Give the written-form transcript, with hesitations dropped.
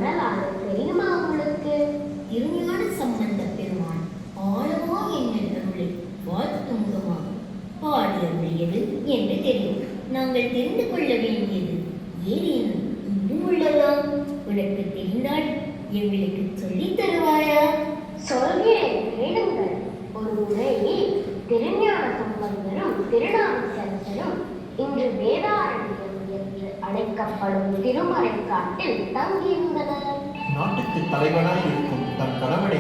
வரலாறு தெரியுமா உங்களுக்கு? திருஞான சம்பந்த பெருமான் ஆழமா என்னும் அருளை வாழ்த்துங்கமா பாடி அருளியது என்று தெரியும். நாங்கள் தெரிந்து கொள்ள வேண்டியது ஏதேனும் இன்னும் உள்ளதா? உனக்கு தெரிந்தால் எங்களுக்கு சொல்லித் தருவாயா? சொல்கிறேன், கேளுங்கள். ஒரு முறை திருஞான சம்பந்தரும் திருநாவுக்கரசரும் இன்று வேதாரண்யம் என்று அழைக்கப்படும் திருமறைக்காட்டில் தங்கியிருந்தனர். நாட்டுக்கு தலைவனாய் இருக்கும் தன் கணவனை